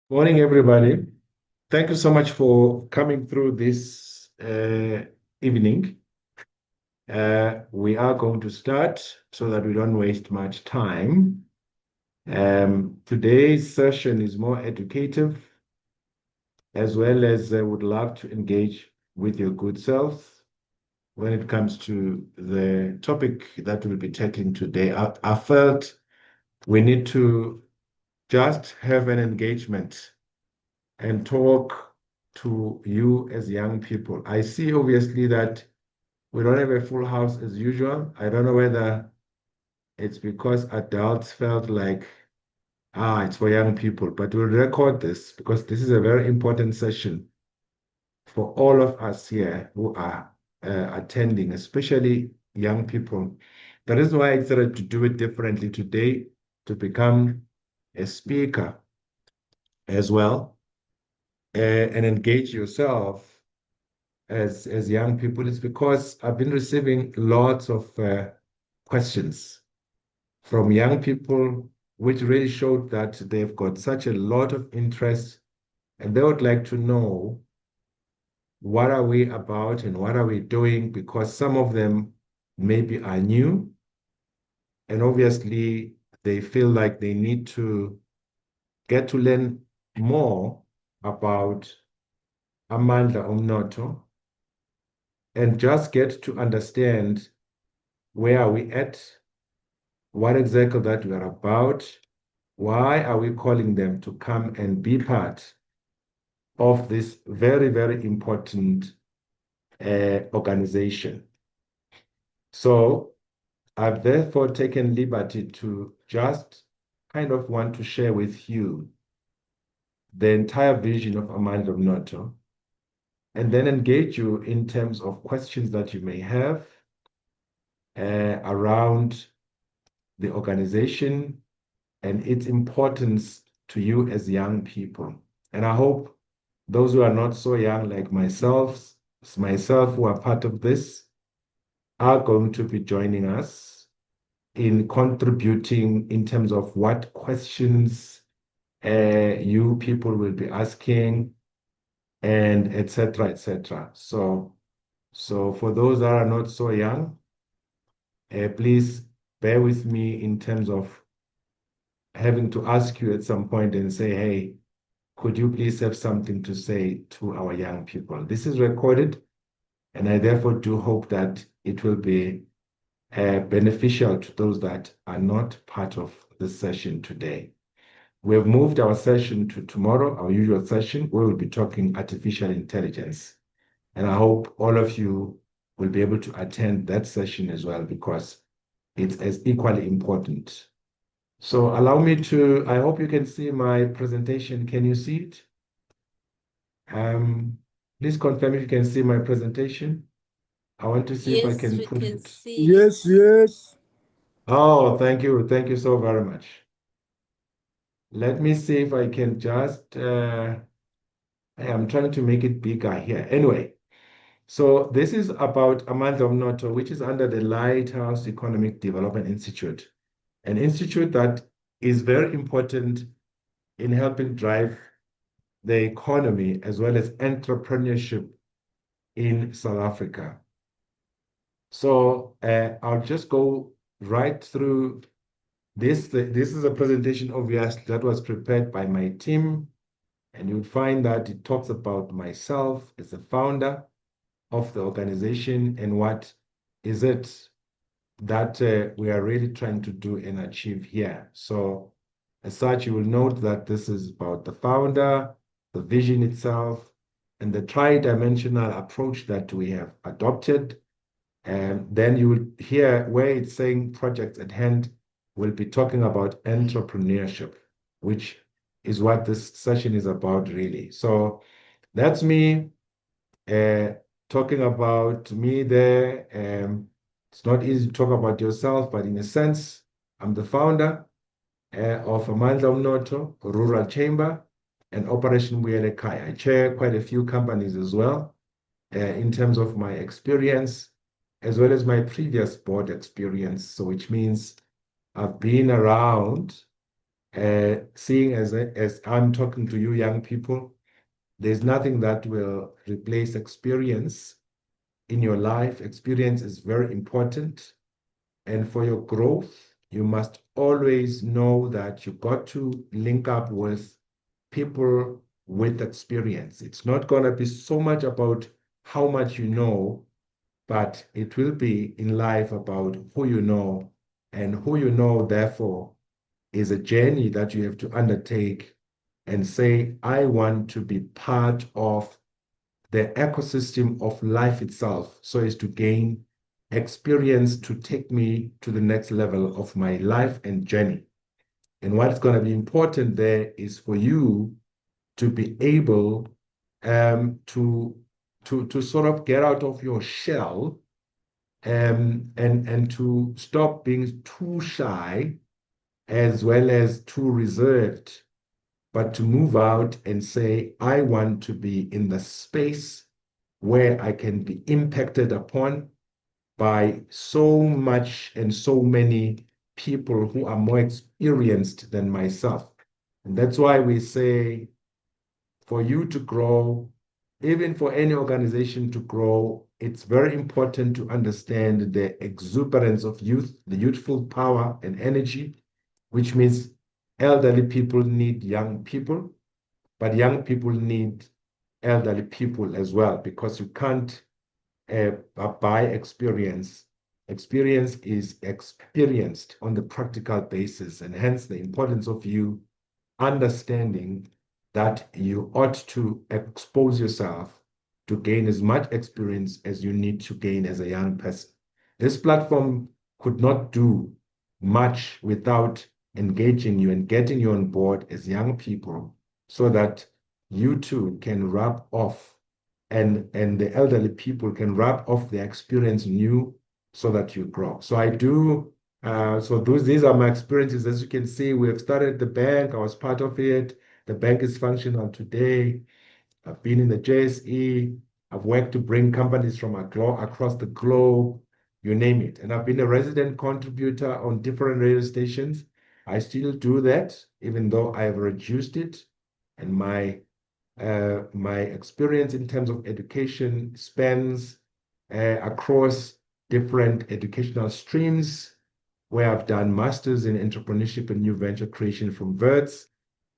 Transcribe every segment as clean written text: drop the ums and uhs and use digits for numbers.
Morning, everybody. Thank you so much for coming through this evening. We are going to start so that we don't waste much time. Today's session is more educative, as well as I would love to engage with your good selves when it comes to the topic that we'll be tackling today. I felt we need to just have an engagement and talk to you as young people. I see obviously that we don't have a full house as usual. I don't know whether it's because adults felt like, it's for young people, but we'll record this because this is a very important session for all of us here who are attending, especially young people. The reason why I decided to do it differently today, to become a speaker as well, and engage yourself as young people, is because I've been receiving lots of questions from young people, which really showed that they've got such a lot of interest and they would like to know what are we about and what are we doing, because some of them maybe are new and obviously they feel like they need to get to learn more about Amandla Umnoto and just get to understand where are we at, what exactly that we are about, why are we calling them to come and be part of this very, very important organization. So I've therefore taken liberty to just kind of want to share with you the entire vision of Amandla Umnoto, and then engage you in terms of questions that you may have around the organization and its importance to you as young people. And I hope those who are not so young like myself who are part of this, are going to be joining us in contributing in terms of what questions you people will be asking, and etc., etc. So for those that are not so young, please bear with me in terms of having to ask you at some point and say, hey, could you please have something to say to our young people? This is recorded, and I therefore do hope that it will be beneficial to those that are not part of the session today. We have moved our session to tomorrow, our usual session, where we'll be talking artificial intelligence. And I hope all of you will be able to attend that session as well, because it's as equally important. So allow me to, I hope you can see my presentation. Can you see it? Please confirm if you can see my presentation. I want to see if I can put it. See. Yes, yes. Oh, thank you. Thank you so very much. Let me see if I can just, I'm trying to make it bigger here. Anyway, so this is about Amandla Umnoto, which is under the Lighthouse Economic Development Institute, an institute that is very important in helping drive the economy as well as entrepreneurship in South Africa. So I'll just go right through this. This is a presentation, obviously, that was prepared by my team, and you'll find that it talks about myself as the founder of the organization and what is it that we are really trying to do and achieve here. So as such, you will note that this is about the founder, the vision itself, and the tri-dimensional approach that we have adopted. And then you will hear where it's saying projects at hand, we'll be talking about entrepreneurship, which is what this session is about, really. So that's me talking about me there. It's not easy to talk about yourself, but in a sense, I'm the founder of Amandla Umnoto Rural Chamber and Operation Mbuyele Ekhaya. I chair quite a few companies as well in terms of my experience. as well as my previous board experience. So which means I've been around, seeing as I'm talking to you young people, there's nothing that will replace experience in your life. Experience is very important. And for your growth, you must always know that you got to link up with people with experience. It's not going to be so much about how much you know, but it will be in life about who you know. And who you know, therefore, is a journey that you have to undertake and say, I want to be part of the ecosystem of life itself so as to gain experience to take me to the next level of my life and journey. And what's going to be important there is for you to be able to sort of get out of your shell, and to stop being too shy as well as too reserved, but to move out and say, I want to be in the space where I can be impacted upon by so much and so many people who are more experienced than myself. And that's why we say, for you to grow, even for any organization to grow, it's very important to understand the exuberance of youth, the youthful power and energy, which means elderly people need young people, but young people need elderly people as well, because you can't buy experience. Experience is experienced on the practical basis, and hence the importance of you understanding that you ought to expose yourself to gain as much experience as you need to gain as a young person. This platform could not do much without engaging you and getting you on board as young people so that you too can rub off, and the elderly people can rub off their experience in you so that you grow. So I do so these are my experiences. As you can see, we have started the bank. I was part of it. The bank is functional today. I've been in the JSE. I've worked to bring companies from across the globe, you name it. And I've been a resident contributor on different radio stations. I still do that, even though I've reduced it. And my experience in terms of education spans across different educational streams, where I've done masters in entrepreneurship and new venture creation from Wits.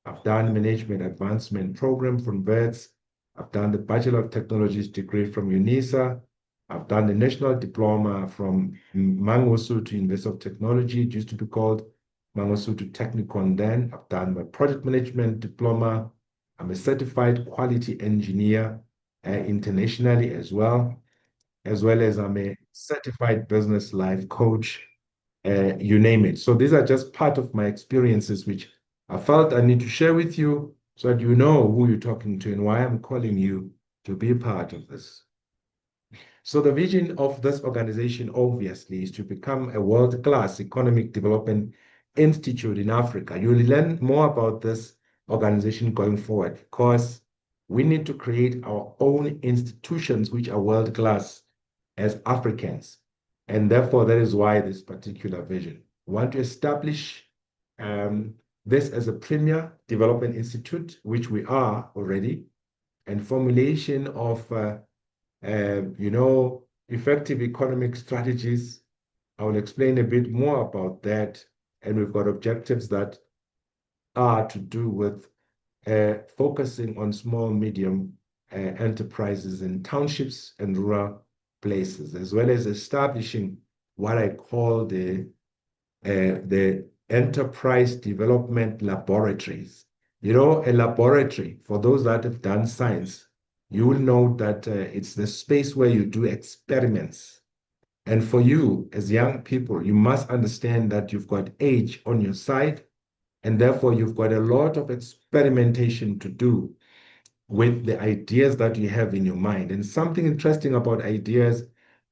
I've done management advancement program from Wits. I've done the Bachelor of Technologies degree from UNISA. I've done the national diploma from Mangosuthu University of Technology. It used to be called Mangosuthu Technikon then. I've done my project management diploma. I'm a certified quality engineer internationally as well as I'm a certified business life coach, you name it. So these are just part of my experiences, which I felt I need to share with you so that you know who you're talking to and why I'm calling you to be part of this. So the vision of this organization, obviously, is to become a world-class economic development institute in Africa. You'll learn more about this organization going forward, because we need to create our own institutions which are world-class as Africans. And therefore, that is why this particular vision. We want to establish this as a premier development institute, which we are already, and formulation of effective economic strategies. I will explain a bit more about that. And we've got objectives that are to do with focusing on small, medium enterprises in townships and rural places, as well as establishing what I call the enterprise development laboratories. You know, a laboratory, for those that have done science, you will know that it's the space where you do experiments. And for you, as young people, you must understand that you've got age on your side, and therefore you've got a lot of experimentation to do with the ideas that you have in your mind. And something interesting about ideas,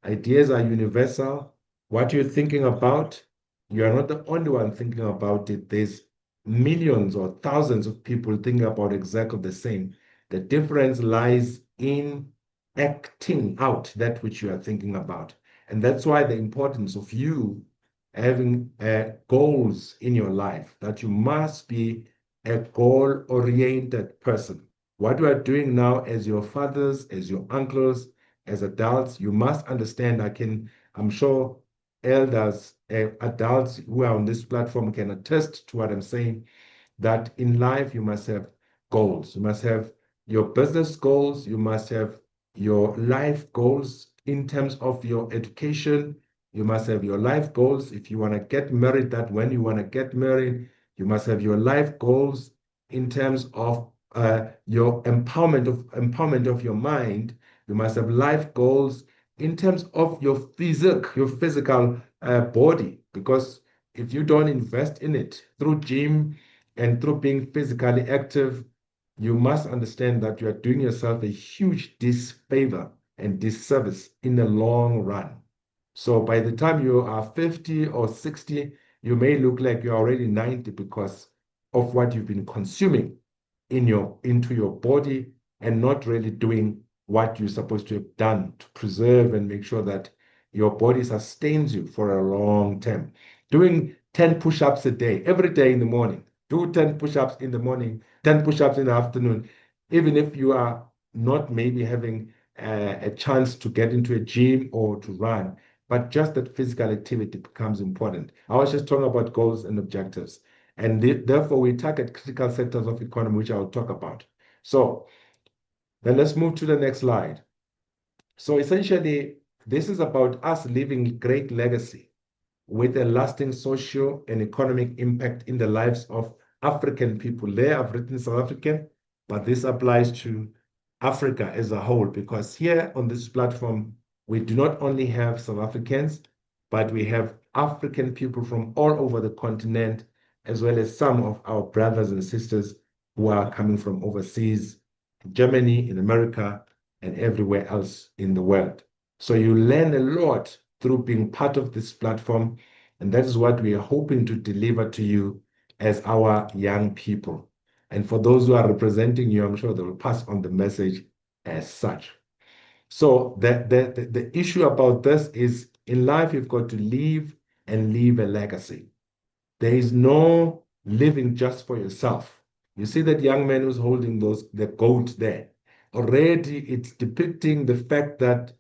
ideas are universal. What you're thinking about, you are not the only one thinking about it. There's millions or thousands of people thinking about exactly the same. The difference lies in acting out that which you are thinking about. And that's why the importance of you having goals in your life, that you must be a goal-oriented person. What we are doing now as your fathers, as your uncles, as adults, you must understand. I'm sure elders, adults who are on this platform can attest to what I'm saying, that in life you must have goals. You must have your business goals, you must have your life goals in terms of your education. You must have your life goals. If you want to get married, that when you want to get married, you must have your life goals in terms of your empowerment of your mind. You must have life goals in terms of your physical body, because if you don't invest in it through gym and through being physically active, you must understand that you are doing yourself a huge disfavor and disservice in the long run. So by the time you are 50 or 60, you may look like you're already 90 because of what you've been consuming into your body, and not really doing what you're supposed to have done to preserve and make sure that your body sustains you for a long term. Doing 10 push-ups a day, every day in the morning. Do 10 push-ups in the morning, 10 push-ups in the afternoon. Even if you are not maybe having a chance to get into a gym or to run, but just that physical activity becomes important. I was just talking about goals and objectives. And therefore, we target critical sectors of economy, which I'll talk about. So then let's move to the next slide. So essentially, this is about us leaving great legacy with a lasting social and economic impact in the lives of African people. There I've written South African, but this applies to Africa as a whole, because here on this platform, we do not only have South Africans, but we have African people from all over the continent, as well as some of our brothers and sisters who are coming from overseas, Germany, in America, and everywhere else in the world. So you learn a lot through being part of this platform, and that is what we are hoping to deliver to you as our young people. And for those who are representing you, I'm sure they will pass on the message as such. So the issue about this is, in life, you've got to live and leave a legacy. There is no living just for yourself. You see that young man who's holding the goat there. Already it's depicting the fact that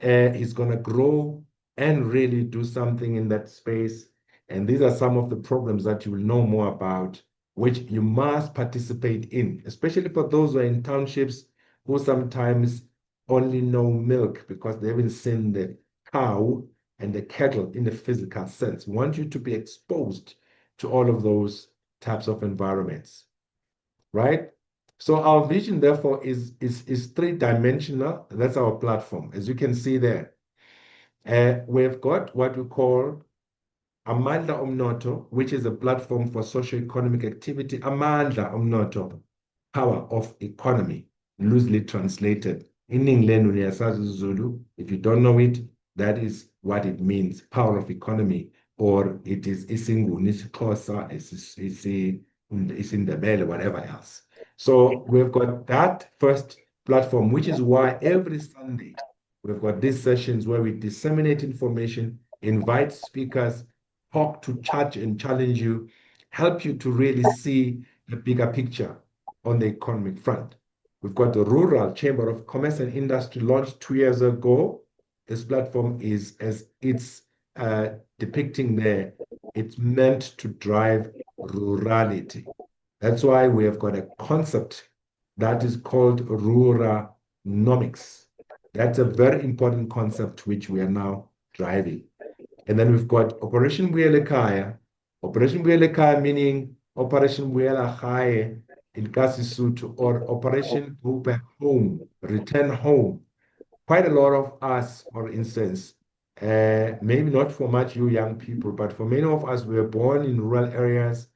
he's going to grow and really do something in that space. And these are some of the programs that you will know more about, which you must participate in, especially for those who are in townships who sometimes only know milk because they haven't seen the cow and the cattle in the physical sense. We want you to be exposed to all of those types of environments, right? So our vision, therefore, is three-dimensional. That's our platform. As you can see there, we've got what we call Amandla Omnoto, which is a platform for socio-economic activity. Amandla Omnoto, power of economy, loosely translated. In English, Zulu, if you don't know it, that is what it means, power of economy, or it is isiNguni, isiXhosa, isiNdebele, whatever else. So we've got that first platform, which is why every Sunday we've got these sessions where we disseminate information, invite speakers, talk to charge and challenge you, help you to really see the bigger picture on the economic front. We've got the Rural Chamber of Commerce and Industry launched 2 years ago. This platform is, as it's depicting there, it's meant to drive rurality. That's why we have got a concept that is called Ruranomics. That's a very important concept which we are now driving. And then we've got Operation Buyele Ekhaya. Operation Buyele Ekhaya meaning Operation Buyela Gae in Kasisutu, or Operation Go Back Home, Return Home. Quite a lot of us, for instance, maybe not for much you young people, but for many of us, we were born in rural areas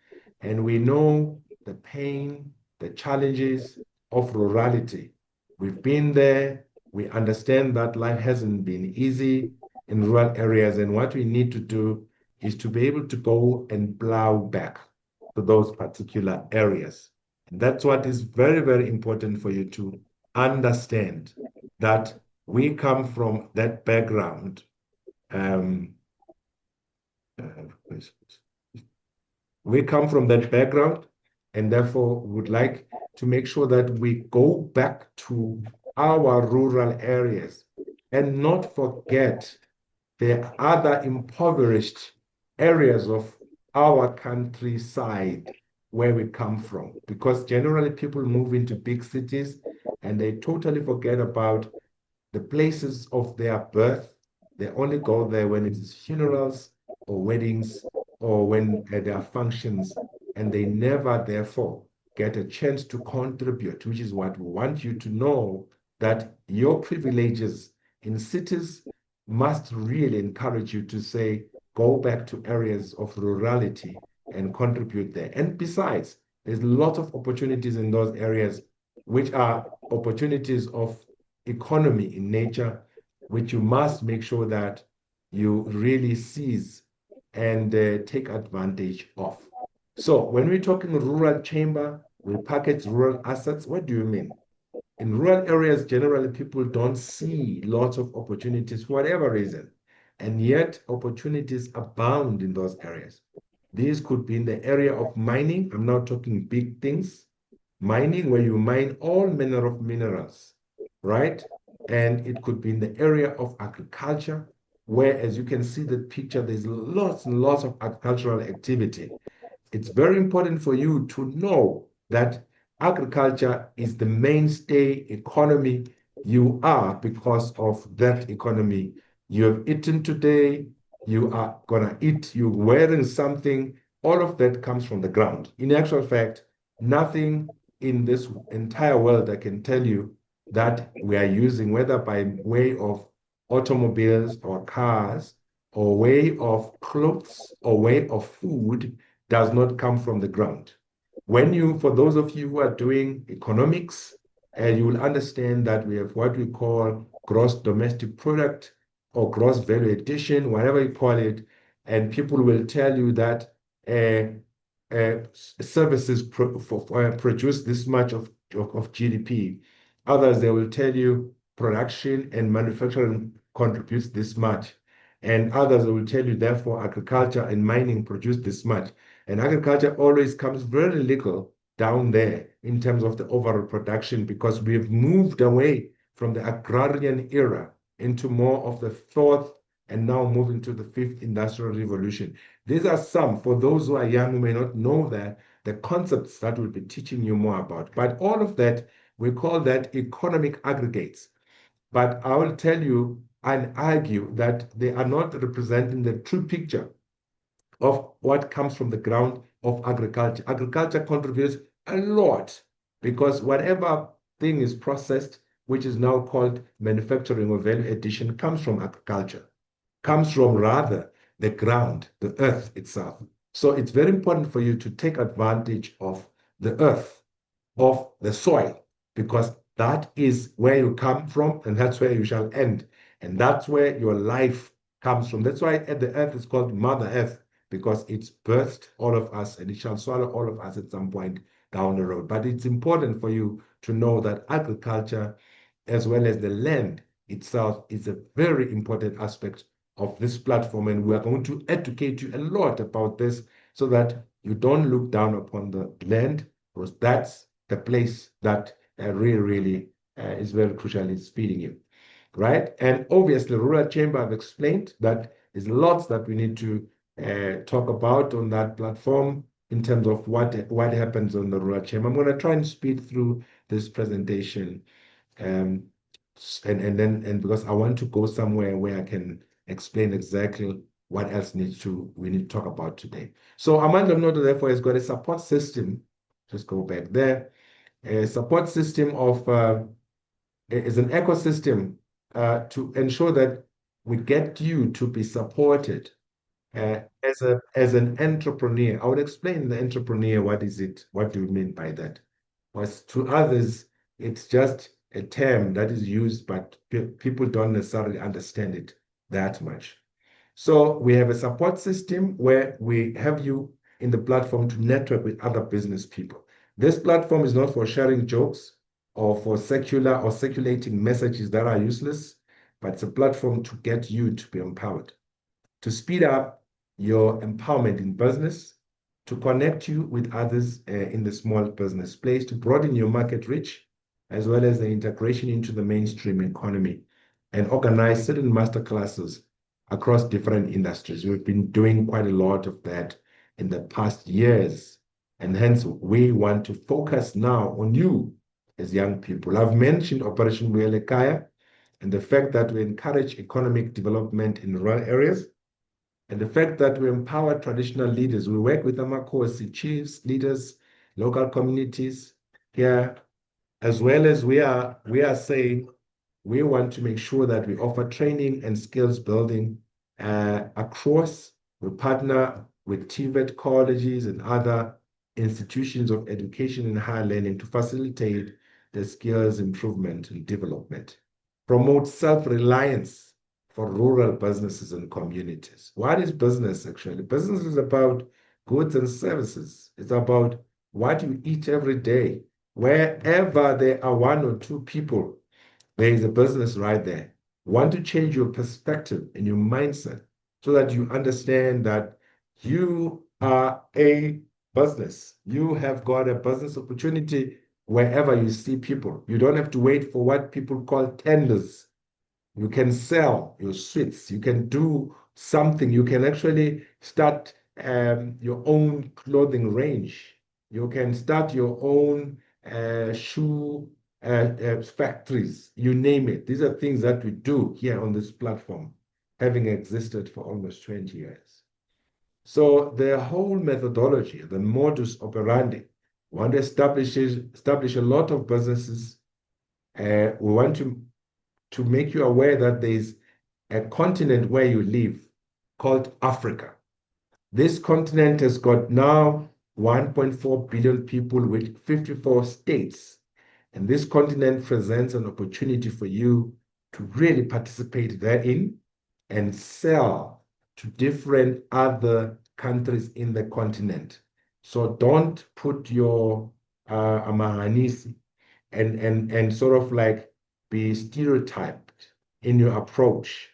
and we know the pain, the challenges of rurality. We've been there. We understand that life hasn't been easy in rural areas. And what we need to do is to be able to go and plow back to those particular areas. And that's what is very, very important for you to understand, that we come from that background Um, we come from that background, and therefore would like to make sure that we go back to our rural areas and not forget the other impoverished areas of our countryside where we come from. Because generally people move into big cities and they totally forget about the places of their birth. They only go there when it is funerals or weddings or when there are functions, and they never, therefore, get a chance to contribute, which is what we want you to know, that your privileges in cities must really encourage you to say, go back to areas of rurality and contribute there. And besides, there's a lot of opportunities in those areas, which are opportunities of economy in nature, which you must make sure that you really seize and take advantage of. So when we're talking rural chamber, we package rural assets. What do you mean? In rural areas, generally, people don't see lots of opportunities for whatever reason, and yet opportunities abound in those areas. These could be in the area of mining. I'm not talking big things. Mining, where you mine all manner of minerals, right? And it could be in the area of agriculture, where, as you can see the picture, there's lots and lots of agricultural activity. It's very important for you to know that agriculture is the mainstay economy. You are because of that economy. You have eaten today, you are gonna eat, you're wearing something, all of that comes from the ground. In actual fact, nothing in this entire world I can tell you that we are using, whether by way of automobiles or cars, or way of clothes, or way of food, does not come from the ground. When you, for those of you who are doing economics, you will understand that we have what we call gross domestic product or gross value addition, whatever you call it, and people will tell you that services produce this much of GDP. Others, they will tell you production and manufacturing contributes this much. And others will tell you, therefore, agriculture and mining produce this much. And agriculture always comes very little down there in terms of the overall production, because we've moved away from the agrarian era into more of the fourth and now moving to the fifth industrial revolution. These are some, for those who are young who may not know that, the concepts that we'll be teaching you more about. But all of that, we call that economic aggregates. But I will tell you and argue that they are not representing the true picture of what comes from the ground of agriculture. Agriculture contributes a lot, because whatever thing is processed, which is now called manufacturing or value addition, comes from agriculture, comes from rather the ground, the earth itself. So it's very important for you to take advantage of the earth, of the soil, because that is where you come from and that's where you shall end. And that's where your life comes from. That's why the earth is called Mother Earth, because it's birthed all of us and it shall swallow all of us at some point down the road. But it's important for you to know that agriculture, as well as the land itself, is a very important aspect of this platform. And we are going to educate you a lot about this so that you don't look down upon the land, because that's the place that really is very crucial in speeding you, right? And obviously, Rural Chamber, I've explained that there's lots that we need to talk about on that platform in terms of what happens on the Rural Chamber. I'm going to try and speed through this presentation, and because I want to go somewhere where I can explain exactly what else we need to talk about today. So Amandla Mnoto, therefore, has got a support system. Just go back there. A support system of is an ecosystem to ensure that we get you to be supported as an entrepreneur. I would explain the entrepreneur. What is it? What do you mean by that? Because to others, it's just a term that is used, but people don't necessarily understand it that much. So we have a support system where we have you in the platform to network with other business people. This platform is not for sharing jokes or for secular or circulating messages that are useless, but it's a platform to get you to be empowered. to speed up your empowerment in business, to connect you with others in the small business place, to broaden your market reach, as well as the integration into the mainstream economy, and organize certain master classes across different industries. We've been doing quite a lot of that in the past years, and hence we want to focus now on you as young people. I've mentioned Operation Buyele Kaya and the fact that we encourage economic development in rural areas, and the fact that we empower traditional leaders. We work with Amakosi chiefs, leaders, local communities here, as well as we are saying we want to make sure that we offer training and skills building across. We partner with TVET colleges and other institutions of education and higher learning to facilitate the skills improvement and development. Promote self-reliance for rural businesses and communities. What is business actually? Business is about goods and services. It's about what you eat every day. Wherever there are one or two people, there is a business right there. Want to change your perspective and your mindset so that you understand that you are a business. You have got a business opportunity wherever you see people. You don't have to wait for what people call tenders. You can sell your sweets. You can do something. You can actually start your own clothing range. You can start your own shoe factories, you name it. These are things that we do here on this platform, having existed for almost 20 years. So the whole methodology, the modus operandi, we want to establish a lot of businesses. We want to make you aware that there's a continent where you live called Africa. This continent has got now 1.4 billion people with 54 states. And this continent presents an opportunity for you to really participate therein and sell to different other countries in the continent. So don't put your amahanisi and sort of like be stereotyped in your approach.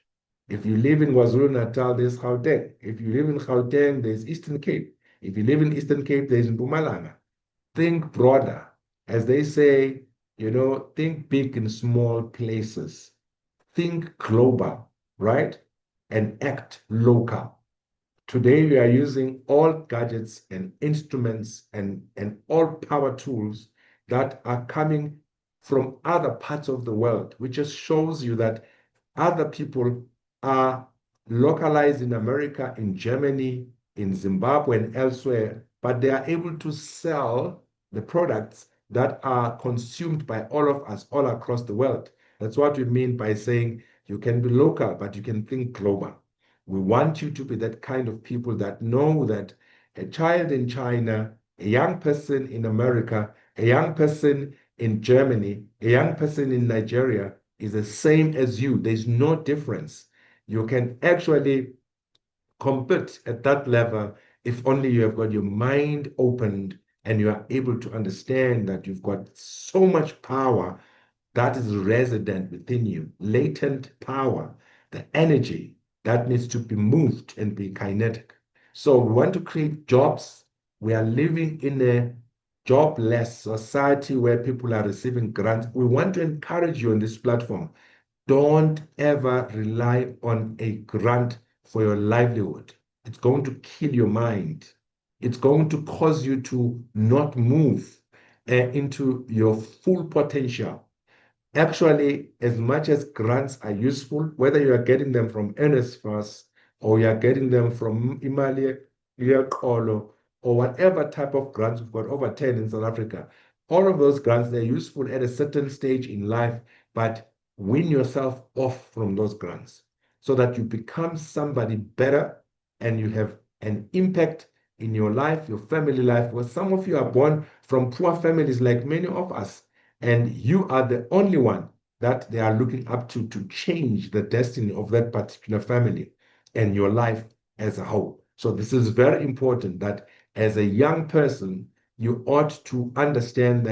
If you live in KwaZulu-Natal, there's Gauteng. If you live in Gauteng, there's Eastern Cape. If you live in Eastern Cape, there's Mpumalanga. Think broader. As they say, think big in small places. Think global, right? And act local. Today, we are using all gadgets and instruments and all power tools that are coming from other parts of the world, which just shows you that other people are localized in America, in Germany, in Zimbabwe, and elsewhere, but they are able to sell the products that are consumed by all of us all across the world. That's what we mean by saying you can be local, but you can think global. We want you to be that kind of people that know that a child in China, a young person in America, a young person in Germany, a young person in Nigeria is the same as you. There's no difference. You can actually compete at that level if only you have got your mind opened and you are able to understand that you've got so much power that is resident within you, latent power, the energy that needs to be moved and be kinetic. So we want to create jobs. We are living in a jobless society where people are receiving grants. We want to encourage you on this platform. Don't ever rely on a grant for your livelihood. It's going to kill your mind. It's going to cause you to not move into your full potential. Actually, as much as grants are useful, whether you are getting them from NSFAS or you are getting them from Imali, Kolo, or whatever type of grants, we've got over 10 in South Africa. All of those grants, they're useful at a certain stage in life, but win yourself off from those grants so that you become somebody better and you have an impact in your life, your family life. Well, some of you are born from poor families like many of us, and you are the only one that they are looking up to change the destiny of that particular family and your life as a whole. So this is very important that as a young person, you ought to understand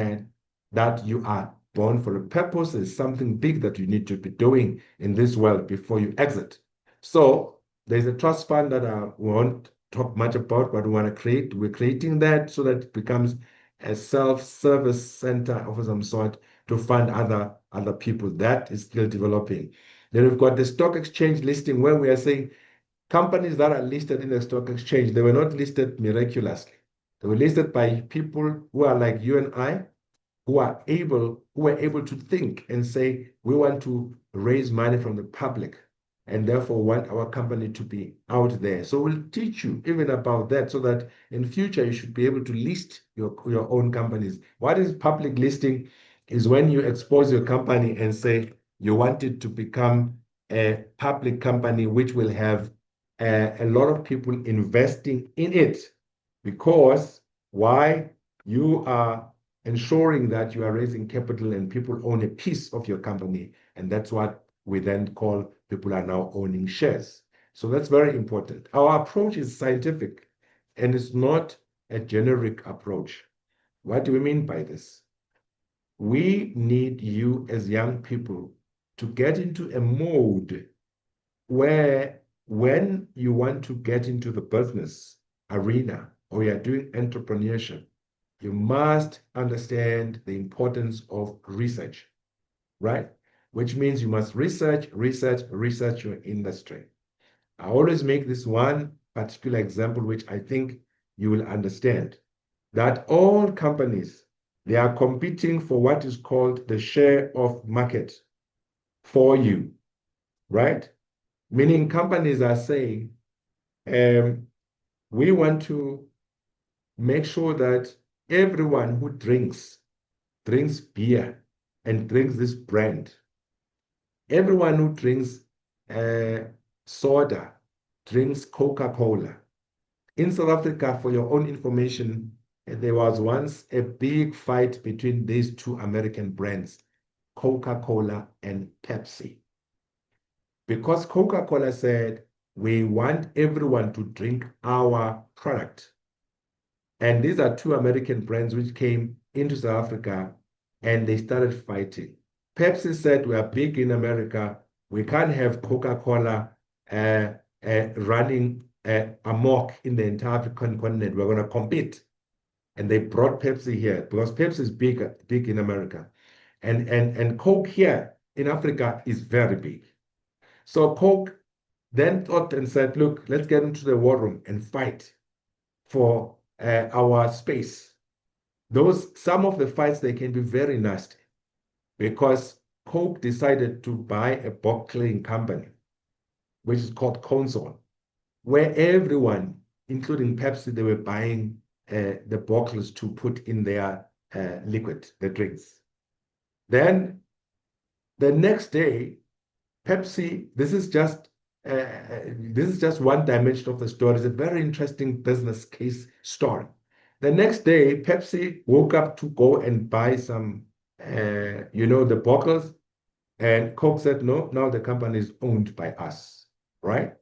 that you are born for a purpose. There's something big that you need to be doing in this world before you exit. So There's a trust fund that we won't talk much about, but we want to create. We're creating that so that it becomes a self-service center of some sort to fund other people. That is still developing. Then we've got the stock exchange listing where we are saying companies that are listed in the stock exchange, they were not listed miraculously. They were listed by people who are like you and I, who were able to think and say, we want to raise money from the public and therefore want our company to be out there. So we'll teach you even about that so that in future you should be able to list your own companies. What is public listing? Is when you expose your company and say you want it to become a public company which will have a lot of people investing in it. Because why? You are ensuring that you are raising capital and people own a piece of your company. And that's what we then call people are now owning shares. So that's very important. Our approach is scientific and it's not a generic approach. What do we mean by this? We need you as young people to get into a mode where when you want to get into the business arena or you're doing entrepreneurship, you must understand the importance of research, right? Which means you must research your industry. I always make this one particular example, which I think you will understand, that all companies, they are competing for what is called the share of market for you, right? Meaning companies are saying, we want to make sure that everyone who drinks beer and drinks this brand, everyone who drinks soda, drinks Coca-Cola. In South Africa, for your own information, there was once a big fight between these two American brands, Coca-Cola and Pepsi. Because Coca-Cola said, we want everyone to drink our product. And these are two American brands which came into South Africa and they started fighting. Pepsi said, we are big in America. We can't have Coca-Cola running amok in the entire African continent. We're going to compete. And they brought Pepsi here because Pepsi is big in America. And Coke here in Africa is very big. So Coke then thought and said, look, let's get into the war room and fight for our space. Some of the fights, they can be very nasty because Coke decided to buy a bottling company, which is called Consol, where everyone, including Pepsi, they were buying the bottles to put in their liquid, the drinks. Then the next day, Pepsi, this is just one dimension of the story. It's a very interesting business case story. The next day, Pepsi woke up to go and buy some, the bottles, and Coke said, no, now the company is owned by us, right?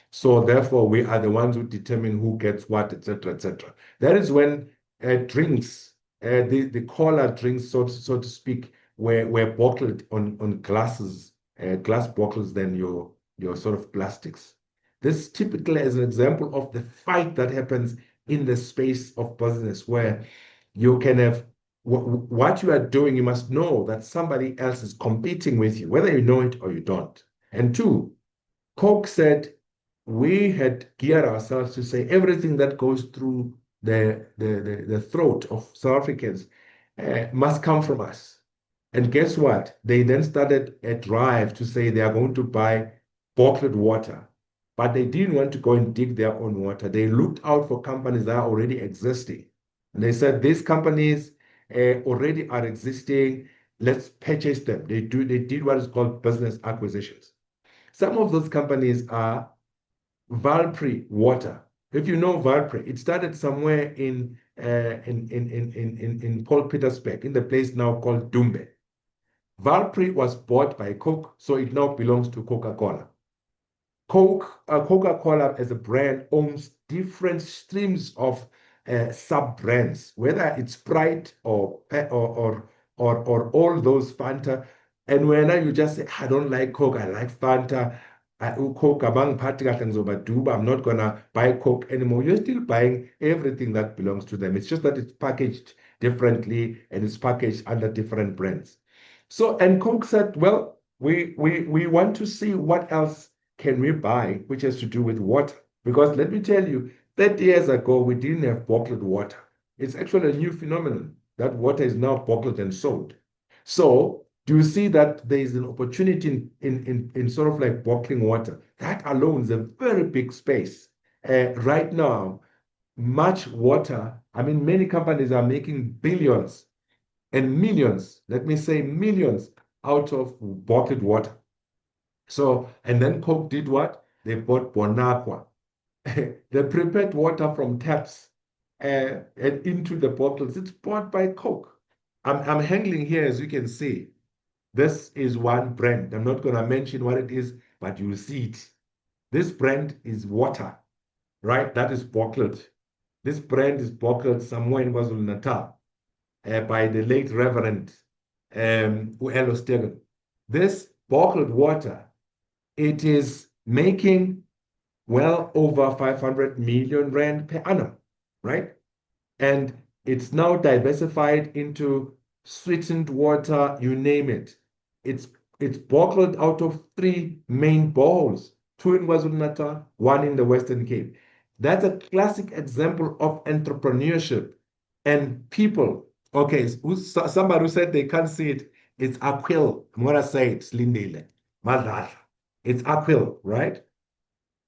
So therefore, we are the ones who determine who gets what, etc., etc. That is when drinks, the cola drinks, so to speak, were bottled on glasses, glass bottles than your sort of plastics. This typically is an example of the fight that happens in the space of business where you can have what you are doing, you must know that somebody else is competing with you, whether you know it or you don't. And two, Coke said, we had geared ourselves to say everything that goes through the throat of South Africans must come from us. And guess what? They then started a drive to say they are going to buy bottled water, but they didn't want to go and dig their own water. They looked out for companies that are already existing. And they said, these companies already are existing. Let's purchase them. They did what is called business acquisitions. Some of those companies are Valpri Water. If you know Valpri, it started somewhere in Paul Petersburg, in the place now called Dumbe. Valpri was bought by Coke, so it now belongs to Coca-Cola. Coca-Cola as a brand owns different streams of sub-brands, whether it's Sprite or all those Fanta. And when you just say, I don't like Coke, I like Fanta, Coke abangiphathi kahle ngizobaduba, I'm not gonna buy Coke anymore. You're still buying everything that belongs to them. It's just that it's packaged differently and it's packaged under different brands. So, and Coke said, well, we want to see what else can we buy, which has to do with water. Because let me tell you, 30 years ago, we didn't have bottled water. It's actually a new phenomenon that water is now bottled and sold. So do you see that there is an opportunity in sort of like bottling water? That alone is a very big space. Right now, much water, I mean, many companies are making billions and millions, let me say millions, out of bottled water. So, and then Coke did what? They bought Bonaqua. They prepared water from taps and into the bottles. It's bought by Coke. I'm handling here, as you can see. This is one brand. I'm not going to mention what it is, but you'll see it. This brand is water, right? That is bottled. This brand is bottled somewhere in KwaZulu-Natal by the late Reverend Uelo Stegen. This bottled water, it is making well over 500 million rand per annum, right? And it's now diversified into sweetened water, you name it. It's it's bottled out of three main boreholes, two in KwaZulu-Natal, one in the Western Cape. That's a classic example of entrepreneurship and people. Okay, somebody who said they can't see it, it's Aquil. I'm gonna say it, Lindile. Madhara. It's Aquil, right?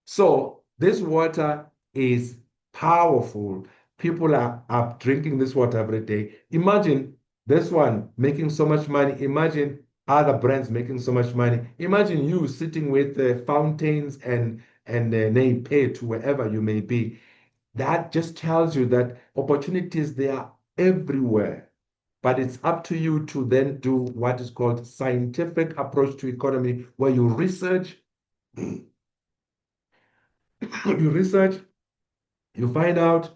So this water is powerful. People are drinking this water every day. Imagine this one making so much money. Imagine other brands making so much money. Imagine you sitting with fountains and pay to wherever you may be. That just tells you that opportunities they are everywhere. But it's up to you to then do what is called scientific approach to economy, where you research, you research, you find out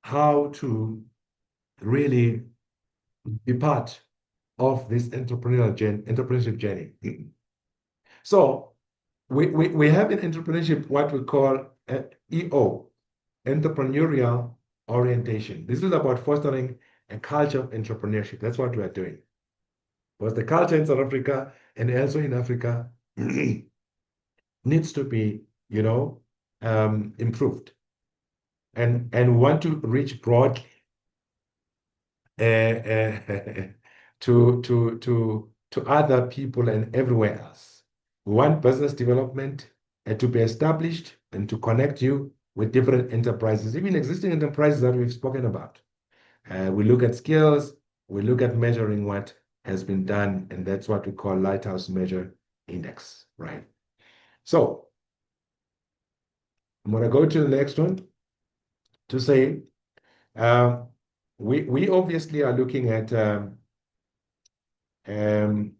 how to really be part of this entrepreneurship journey. So we have in entrepreneurship what we call EO, entrepreneurial orientation. This is about fostering a culture of entrepreneurship. That's what we are doing. Because the culture in South Africa and also in Africa needs to be, improved. And want to reach broadly to other people and everywhere else. We want business development to be established and to connect you with different enterprises, even existing enterprises that we've spoken about. We look at skills, we look at measuring what has been done, and that's what we call Lighthouse Measure Index, right? So I'm going to go to the next one to say, we obviously are looking at Amandla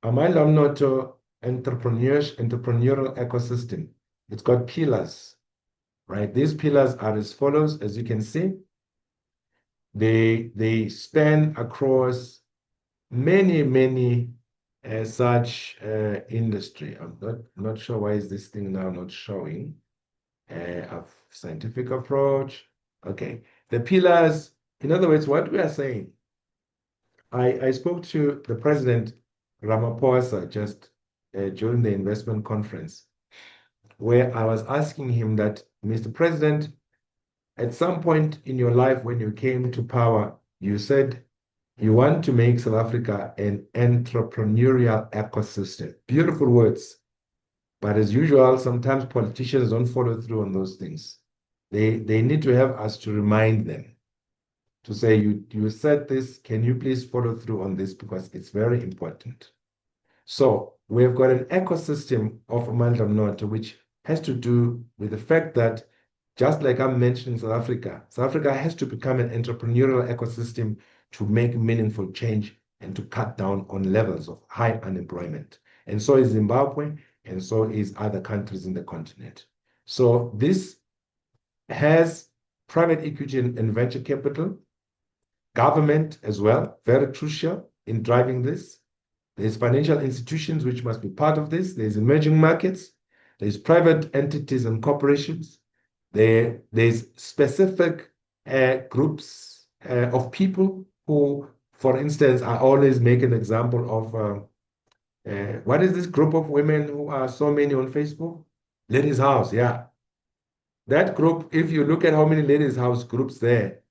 Mnotho entrepreneurial ecosystem. It's got pillars, right? These pillars are as follows, as you can see. They span across many such industry. I'm not sure why is this thing now not showing. A scientific approach. Okay, the pillars. In other words, what we are saying. I spoke to the president Ramaphosa just during the investment conference, where I was asking him that, Mr. President, at some point in your life when you came to power, you said you want to make South Africa an entrepreneurial ecosystem. Beautiful words. But as usual, sometimes politicians don't follow through on those things. They need to have us to remind them to say, you said this, can you please follow through on this because it's very important. So we've got an ecosystem of Amandla Mnotho, which has to do with the fact that just like I'm mentioning South Africa has to become an entrepreneurial ecosystem to make meaningful change and to cut down on levels of high unemployment. And so is Zimbabwe, and so is other countries in the continent. So this has private equity and venture capital, government as well, very crucial in driving this. There's financial institutions which must be part of this. There's emerging markets. There's private entities and corporations. There's specific groups of people who, for instance, I always make an example of what is this group of women who are so many on Facebook? Ladies House, yeah. That group, if you look at how many ladies' house groups there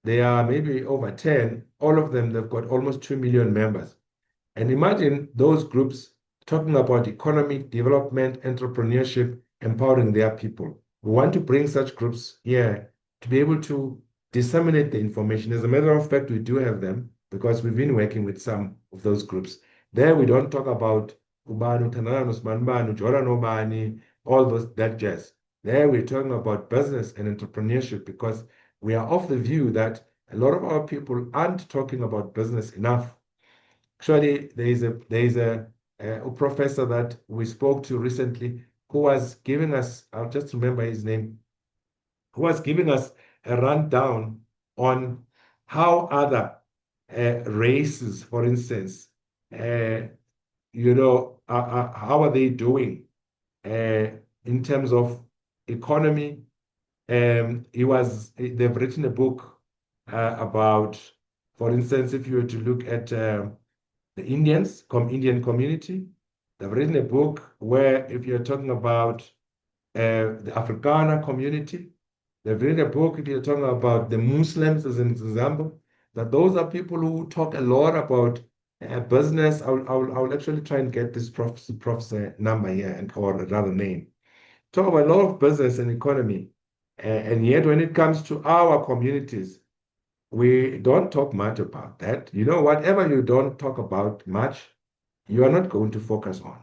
are maybe over 10. All of them, they've got almost 2 million members. And imagine those groups talking about economic development, entrepreneurship, empowering their people. We want to bring such groups here to be able to disseminate the information. As a matter of fact, we do have them because we've been working with some of those groups. There we don't talk about Ubani, Tanana, Usman Banu, Joran Obani, all those that jazz. There we're talking about business and entrepreneurship because we are of the view that a lot of our people aren't talking about business enough. Actually, there is a professor that we spoke to recently who was giving us, I'll just remember his name, who was giving us a rundown on how other races, for instance, uh, how are they doing uh, in terms of economy. They've written a book about, for instance, if you were to look at the Indian community, they've written a book where if you're talking about the Afrikaner community, they've written a book if you're talking about the Muslims as an example, that those are people who talk a lot about business. I'll actually try and get this prof's number here or rather name. Talk about a lot of business and economy. And yet when it comes to our communities, we don't talk much about that. Whatever you don't talk about much, you are not going to focus on.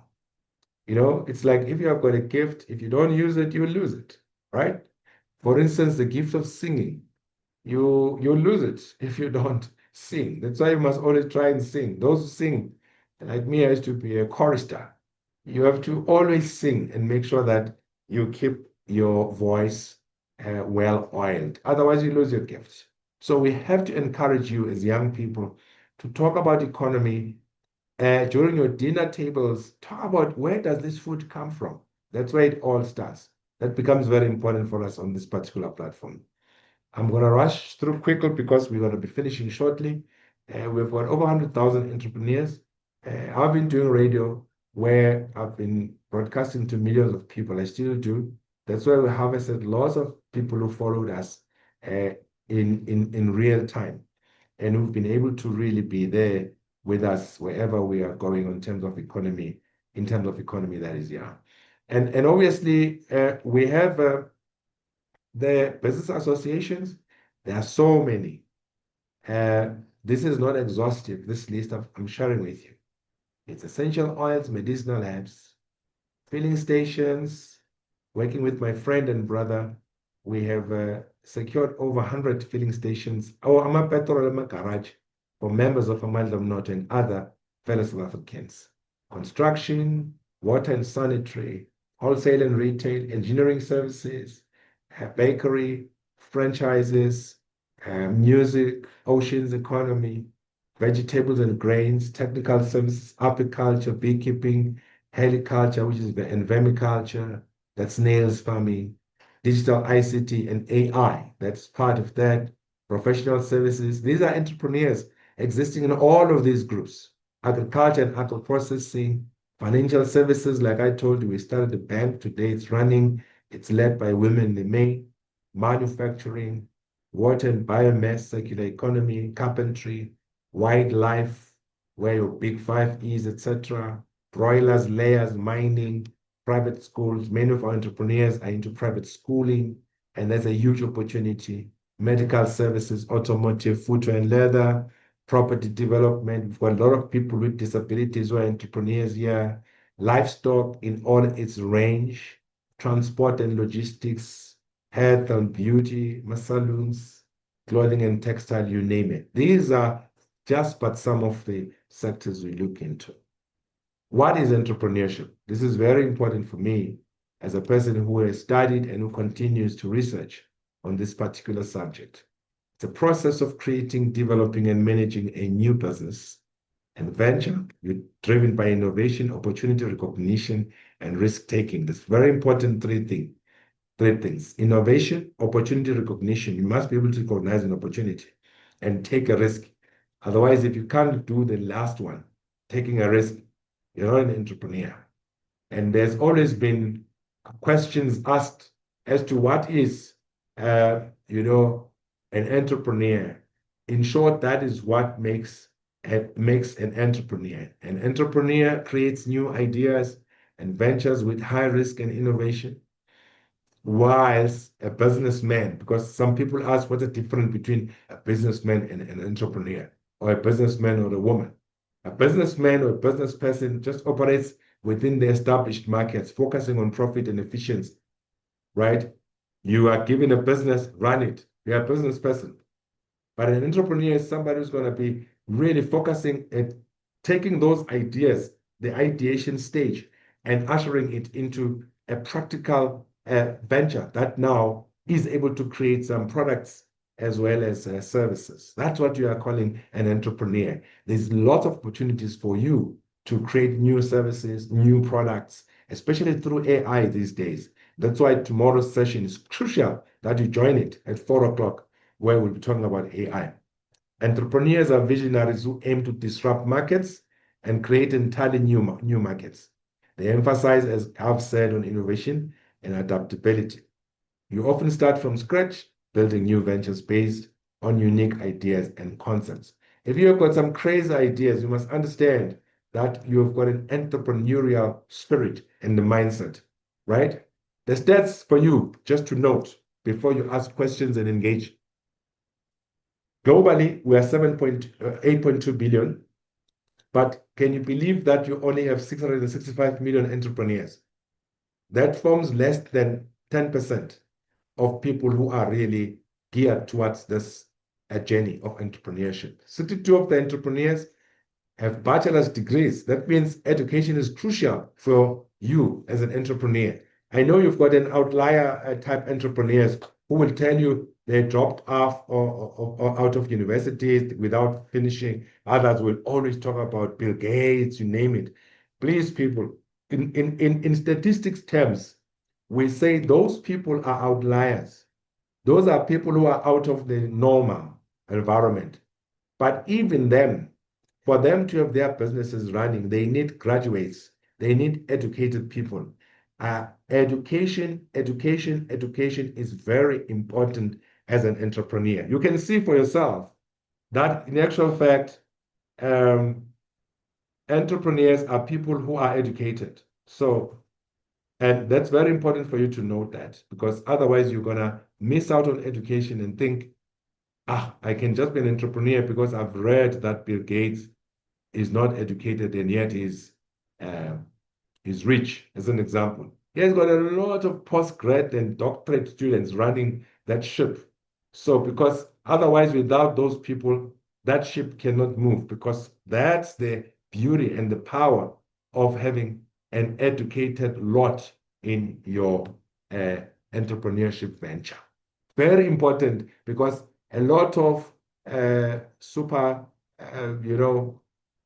It's like if you have got a gift, if you don't use it, you will lose it, right? For instance, the gift of singing, you lose it if you don't sing. That's why you must always try and sing. Those who sing, like me, I used to be a chorister. You have to always sing and make sure that you keep your voice well oiled. Otherwise, you lose your gift. So we have to encourage you as young people to talk about economy during your dinner tables. Talk about where does this food come from. That's where it all starts. That becomes very important for us on this particular platform. I'm going to rush through quickly because we're going to be finishing shortly. We've got over 100,000 entrepreneurs. I've been doing radio where I've been broadcasting to millions of people. I still do. That's why we harvested lots of people who followed us in real time. And who've been able to really be there with us wherever we are going in terms of economy, that is, yeah. And obviously, we have the business associations. There are so many. This is not exhaustive, this list I'm sharing with you. It's essential oils, medicinal herbs, filling stations. Working with my friend and brother, we have secured over 100 filling stations, our petrol garage for members of Amandla Mnotho and other fellow South Africans. Construction, water and sanitary, wholesale and retail, engineering services, bakery, franchises, music, oceans economy, vegetables and grains, technical services, apiculture, beekeeping, heliculture, which is and vermiculture, that's snails farming, digital ICT and AI, that's part of that, professional services. These are entrepreneurs existing in all of these groups, agriculture and agro processing, financial services. Like I told you, we started a bank today, it's running, it's led by women in the main, manufacturing, water and biomass, circular economy, carpentry, wildlife, where your big five is, etc., broilers, layers, mining, private schools. Many of our entrepreneurs are into private schooling, and there's a huge opportunity. Medical services, automotive, footwear and leather, property development. We've got a lot of people with disabilities who are entrepreneurs here. Livestock in all its range, transport and logistics, health and beauty, salons, clothing and textile, you name it. These are just but some of the sectors we look into. What is entrepreneurship? This is very important for me as a person who has studied and who continues to research on this particular subject. It's a process of creating, developing, and managing a new business, And venture, you're driven by innovation, opportunity recognition, and risk-taking. That's very important three things. Innovation, opportunity recognition. You must be able to recognize an opportunity and take a risk. Otherwise, if you can't do the last one, taking a risk, you're not an entrepreneur. And there's always been questions asked as to what is, an entrepreneur. In short, that is what makes an entrepreneur. An entrepreneur creates new ideas and ventures with high risk and innovation, whilst a businessman, because some people ask what's the difference between a businessman and an entrepreneur, or a businessman or a woman. A businessman or a business person just operates within the established markets, focusing on profit and efficiency, right? You are given a business, run it. You're a business person. But an entrepreneur is somebody who's going to be really focusing at taking those ideas, the ideation stage, and ushering it into a practical venture that now is able to create some products as well as services. That's what you are calling an entrepreneur. There's lots of opportunities for you to create new services, new products, especially through AI these days. That's why tomorrow's session is crucial that you join it at 4 o'clock, where we'll be talking about AI. Entrepreneurs are visionaries who aim to disrupt markets and create entirely new markets. They emphasize, as I've said, on innovation and adaptability. You often start from scratch, building new ventures based on unique ideas and concepts. If you've got some crazy ideas, you must understand that you've got an entrepreneurial spirit and the mindset, right? The stats for you, just to note, before you ask questions and engage. Globally, we are 8.2 billion, but can you believe that you only have 665 million entrepreneurs? That forms less than 10% of people who are really geared towards this journey of entrepreneurship. 62 of the entrepreneurs have bachelor's degrees. That means education is crucial for you as an entrepreneur. I know you've got an outlier type entrepreneurs who will tell you they dropped off or out of universities without finishing. Others will always talk about Bill Gates, you name it. Please, people, in statistics terms, we say those people are outliers. Those are people who are out of the normal environment. But even them, for them to have their businesses running, they need graduates. They need educated people. Education is very important as an entrepreneur. You can see for yourself that in actual fact, entrepreneurs are people who are educated. And that's very important for you to note that, because otherwise you're gonna miss out on education and think, I can just be an entrepreneur because I've read that Bill Gates is not educated and yet he's rich, as an example. He has got a lot of postgrad and doctorate students running that ship. So because otherwise, without those people, that ship cannot move, because that's the beauty and the power of having an educated lot in your entrepreneurship venture. Very important, because a lot of super,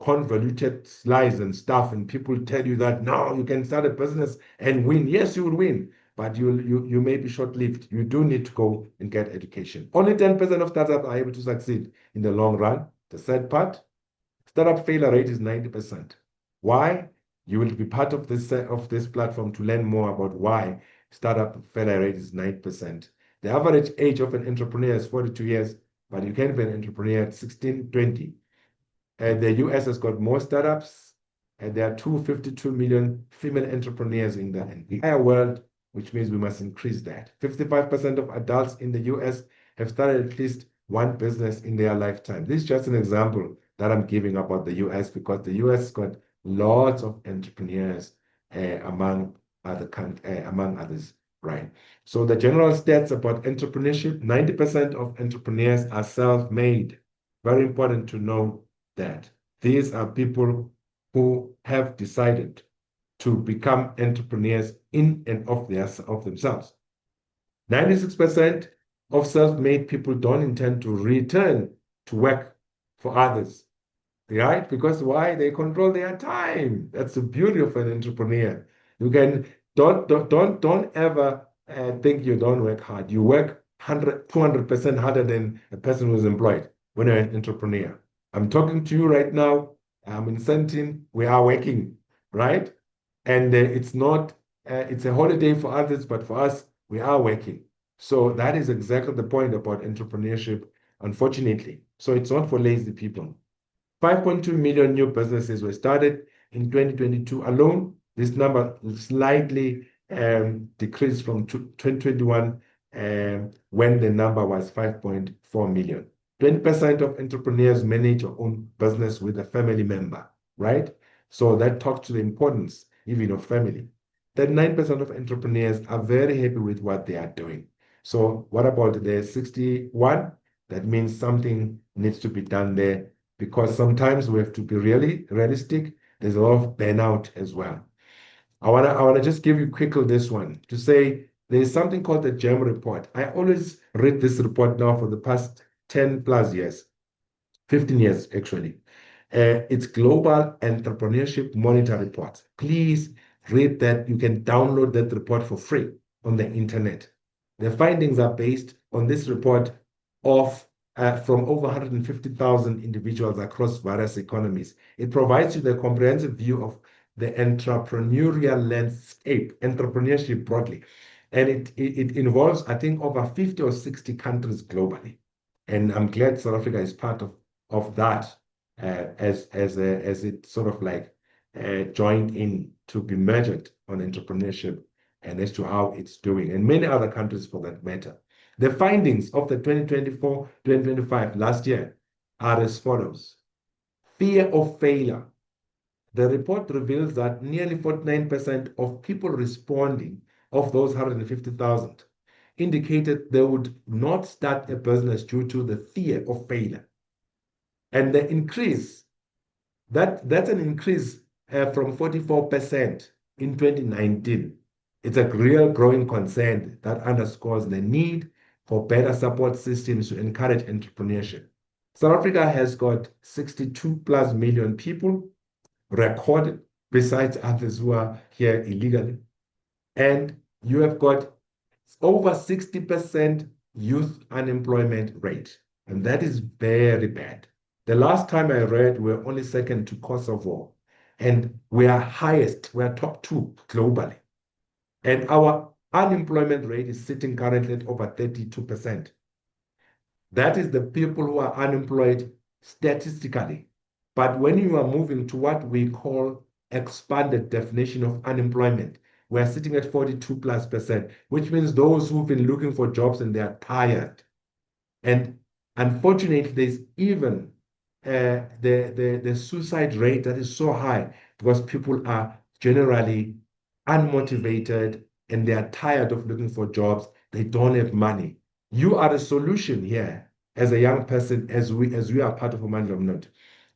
convoluted lies and stuff, and people tell you that no, you can start a business and win. Yes, you will win, but you may be short-lived. You do need to go and get education. Only 10% of startups are able to succeed in the long run. The sad part, startup failure rate is 90%. Why? You will be part of this platform to learn more about why startup failure rate is 9%. The average age of an entrepreneur is 42 years, but you can be an entrepreneur at 16, 20. And the US has got more startups, and there are 252 million female entrepreneurs in the entire world, which means we must increase that. 55% of adults in the US have started at least one business in their lifetime. This is just an example that I'm giving about the US, because the US got lots of entrepreneurs among others, right? So the general stats about entrepreneurship, 90% of entrepreneurs are self-made. Very important to know that these are people who have decided to become entrepreneurs in and of themselves. 96% of self-made people don't intend to return to work for others. right? Because why? They control their time. That's the beauty of an entrepreneur. You can don't ever think you don't work hard. You work 200% harder than a person who's employed when you're an entrepreneur. I'm talking to you right now. I'm in Sentin. We are working, right? And it's not, it's a holiday for others, but for us, we are working. So that is exactly the point about entrepreneurship, unfortunately. So it's not for lazy people. 5.2 million new businesses were started in 2022 alone. This number slightly decreased from 2021 when the number was 5.4 million. 20% of entrepreneurs manage or own business with a family member, right? So that talks to the importance even of family. 39% of entrepreneurs are very happy with what they are doing. So what about the 61? That means something needs to be done there because sometimes we have to be really realistic. There's a lot of burnout as well. I wanna just give you quickly this one to say there's something called the GEM report. I always read this report now for the past 10 plus years, 15 years actually. It's Global Entrepreneurship Monitor Report. Please read that. You can download that report for free on the internet. The findings are based on this report of from over 150,000 individuals across various economies. It provides you the comprehensive view of the entrepreneurial landscape, entrepreneurship broadly. And it involves, I think, over 50 or 60 countries globally. And I'm glad South Africa is part of that as it sort of like joined in to be measured on entrepreneurship and as to how it's doing, and many other countries for that matter. The findings of the 2024-2025 last year are as follows. Fear of failure. The report reveals that nearly 49% of people responding, of those 150,000, indicated they would not start a business due to the fear of failure. And the increase, that's an increase from 44% in 2019. It's a real growing concern that underscores the need for better support systems to encourage entrepreneurship. South Africa has got 62 plus million people recorded, besides others who are here illegally. And you have got over 60% youth unemployment rate. And that is very bad. The last time I read, we're only second to Kosovo. And we are highest, we are top 2 globally. And our unemployment rate is sitting currently at over 32%. That is the people who are unemployed statistically. But when you are moving to what we call expanded definition of unemployment, we're sitting at 42 plus percent, which means those who've been looking for jobs and they are tired. And unfortunately, there's even the suicide rate that is so high because people are generally unmotivated and they are tired of looking for jobs. They don't have money. You are a solution here as a young person, as we are part of Amandla Mnot.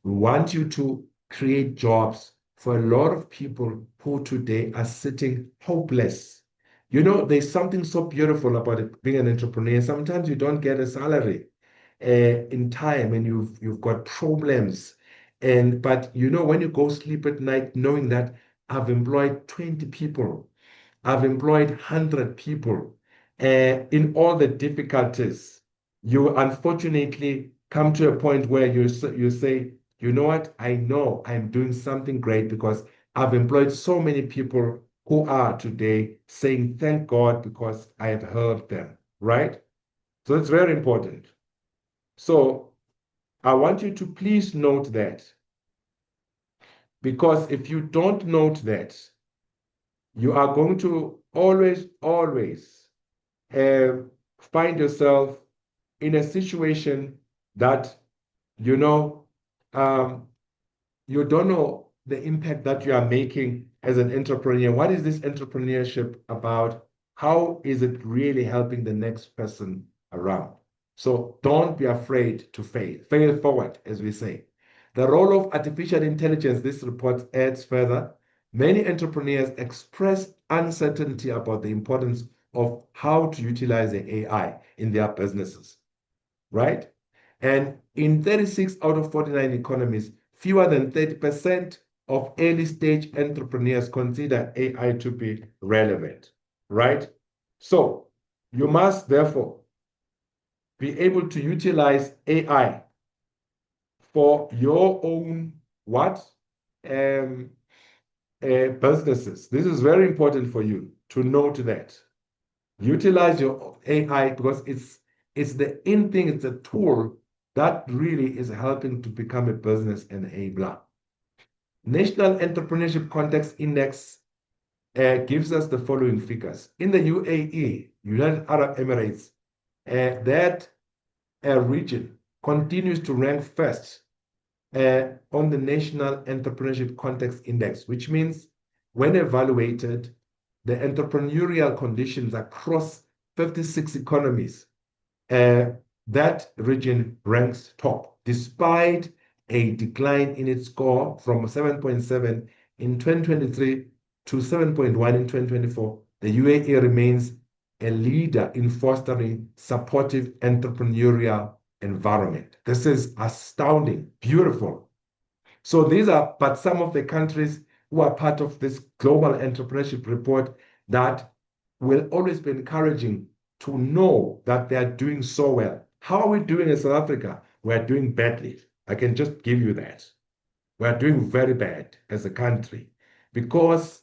We want you to create jobs for a lot of people who today are sitting hopeless. You know, there's something so beautiful about it, being an entrepreneur. Sometimes you don't get a salary in time and you've got problems. But you know, when you go sleep at night knowing that I've employed 20 people, I've employed 100 people in all the difficulties, you unfortunately come to a point where you say, you know what, I know I'm doing something great because I've employed so many people who are today saying, thank God, because I have helped them, right? So it's very important. So I want you to please note that, because if you don't note that, you are going to always find yourself in a situation that, you know, you don't know the impact that you are making as an entrepreneur. What is this entrepreneurship about? How is it really helping the next person around? So don't be afraid to fail. Fail forward, as we say. The role of artificial intelligence, this report adds further. Many entrepreneurs express uncertainty about the importance of how to utilize the AI in their businesses, right? And in 36 out of 49 economies, fewer than 30% of early stage entrepreneurs consider AI to be relevant, right? So you must therefore be able to utilize AI for your own what? Um, Businesses. This is very important for you to note that. Utilize your AI because it's the in thing, it's a tool that really is helping to become a business enabler. National Entrepreneurship Context Index gives us the following figures. In the UAE, United Arab Emirates, that region continues to rank first on the National Entrepreneurship Context Index, which means when evaluated, the entrepreneurial conditions across 56 economies, that region ranks top, despite a decline in its score from 7.7 in 2023 to 7.1 in 2024. The UAE remains a leader in fostering supportive entrepreneurial environment. This is astounding, beautiful. So these are but some of the countries who are part of this global entrepreneurship report that will always be encouraging to know that they are doing so well. How are we doing in South Africa? We are doing badly. I can just give you that. We are doing very bad as a country because